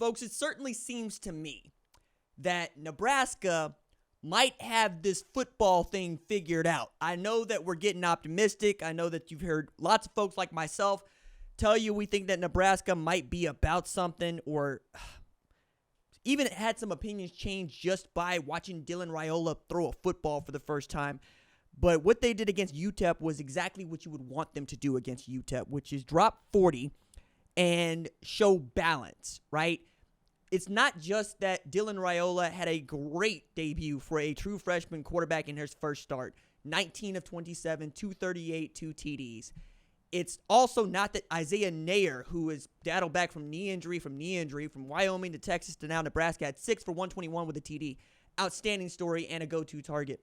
Folks, it certainly seems to me that Nebraska might have this football thing figured out. I know that we're getting optimistic. I know that you've heard lots of folks like myself tell you we think that Nebraska might be about something, or even had some opinions change just by watching Dylan Raiola throw a football for the first time. But what they did against UTEP was exactly what you would want them to do against UTEP, which is drop 40 and show balance, right? It's not just that Dylan Raiola had a great debut for a true freshman quarterback in his first start. 19 of 27, 238, 2 TDs. It's also not that Isaiah Nair, who is battled back from knee injury, from Wyoming to Texas to now Nebraska, had 6 for 121 with a TD. Outstanding story and a go-to target.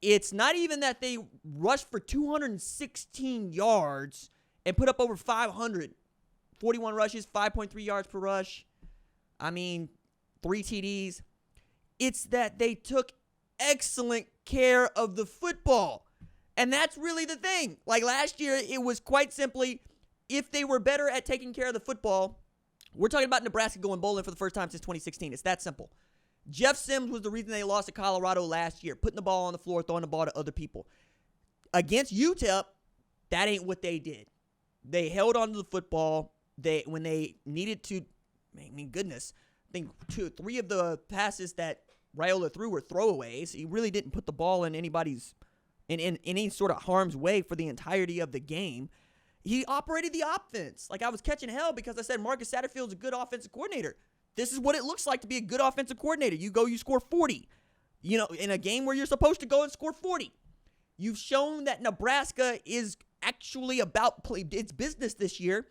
It's not even that they rushed for 216 yards and put up over 500. 41 rushes, 5.3 yards per rush. 3 TDs. It's that they took excellent care of the football. And that's really the thing. Like last year, it was quite simply, if they were better at taking care of the football, we're talking about Nebraska going bowling for the first time since 2016. It's that simple. Jeff Sims was the reason they lost to Colorado last year, putting the ball on the floor, throwing the ball to other people. Against UTEP, that ain't what they did. They held on to the football. When they needed to, goodness, I think 2 or 3 of the passes that Raiola threw were throwaways. He really didn't put the ball in anybody's in any sort of harm's way for the entirety of the game. He operated the offense. Like, I was catching hell because I said Marcus Satterfield's a good offensive coordinator. This is what it looks like to be a good offensive coordinator. You score 40. In a game where you're supposed to go and score 40. You've shown that Nebraska is actually about its business this year.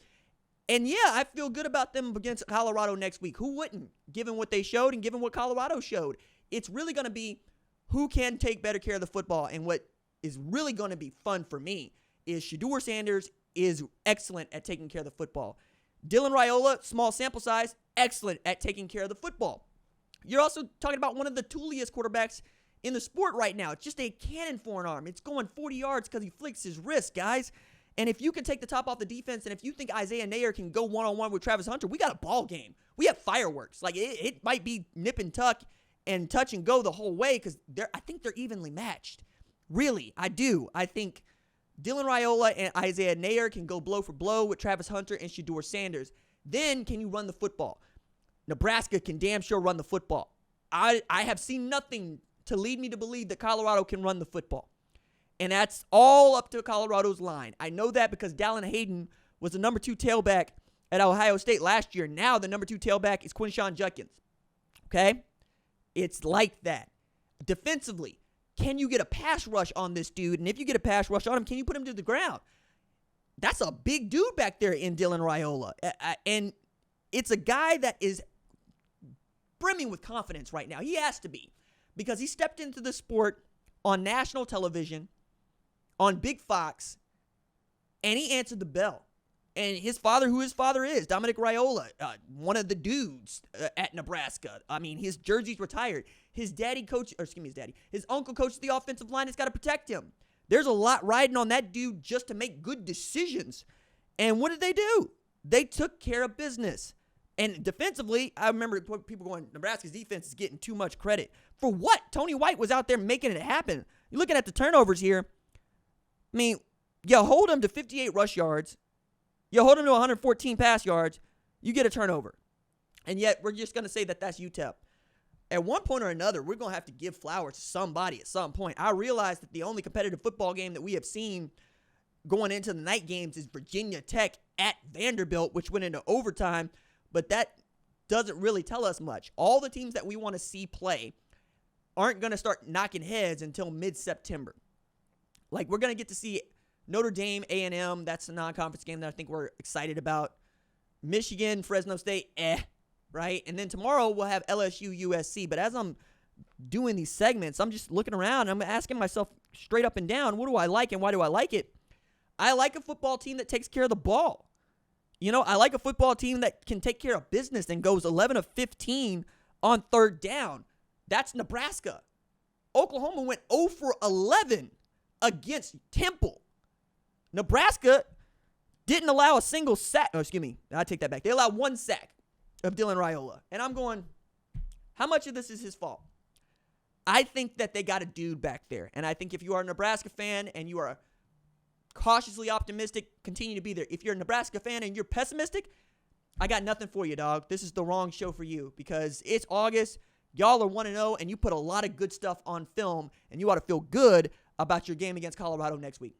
And yeah, I feel good about them against Colorado next week. Who wouldn't, given what they showed and given what Colorado showed? It's really going to be who can take better care of the football. And what is really going to be fun for me is Shedeur Sanders is excellent at taking care of the football. Dylan Raiola, small sample size, excellent at taking care of the football. You're also talking about one of the tooliest quarterbacks in the sport right now. It's just a cannon for an arm. It's going 40 yards because he flicks his wrist, guys. And if you can take the top off the defense, and if you think Isaiah Nair can go one-on-one with Travis Hunter, we got a ball game. We have fireworks. Like, it might be nip and tuck and touch and go the whole way because I think they're evenly matched. Really, I do. I think Dylan Raiola and Isaiah Nair can go blow for blow with Travis Hunter and Shedeur Sanders. Then can you run the football? Nebraska can damn sure run the football. I have seen nothing to lead me to believe that Colorado can run the football. And that's all up to Colorado's line. I know that because Dallin Hayden was the number 2 tailback at Ohio State last year. Now the number 2 tailback is Quinshon Judkins. Okay? It's like that. Defensively, can you get a pass rush on this dude? And if you get a pass rush on him, can you put him to the ground? That's a big dude back there in Dylan Raiola. And it's a guy that is brimming with confidence right now. He has to be. Because he stepped into the sport on national television, on Big Fox, and he answered the bell. And his father, who his father is, Dominic Raiola, one of the dudes at Nebraska. His jersey's retired. His uncle coaches the offensive line. He's got to protect him. There's a lot riding on that dude just to make good decisions. And what did they do? They took care of business. And defensively, I remember people going, Nebraska's defense is getting too much credit. For what? Tony White was out there making it happen. You're looking at the turnovers here. You hold him to 58 rush yards. You hold him to 114 pass yards. You get a turnover. And yet, we're just going to say that that's UTEP. At one point or another, we're going to have to give flowers to somebody at some point. I realize that the only competitive football game that we have seen going into the night games is Virginia Tech at Vanderbilt, which went into overtime. But that doesn't really tell us much. All the teams that we want to see play aren't going to start knocking heads until mid-September. Like, we're going to get to see Notre Dame, A&M. That's a non-conference game that I think we're excited about. Michigan, Fresno State, right? And then tomorrow we'll have LSU, USC. But as I'm doing these segments, I'm just looking around. I'm asking myself straight up and down, what do I like and why do I like it? I like a football team that takes care of the ball. I like a football team that can take care of business and goes 11 of 15 on third down. That's Nebraska. Oklahoma went 0 for 11 against Temple. Nebraska didn't allow a single sack. Oh, excuse me. I take that back. They allowed 1 sack. of Dylan Raiola. And I'm going, how much of this is his fault? I think that they got a dude back there. And I think if you are a Nebraska fan and you are cautiously optimistic, continue to be there. If you're a Nebraska fan and you're pessimistic, I got nothing for you, dog. This is the wrong show for you because it's August. Y'all are 1-0, and you put a lot of good stuff on film, and you ought to feel good about your game against Colorado next week.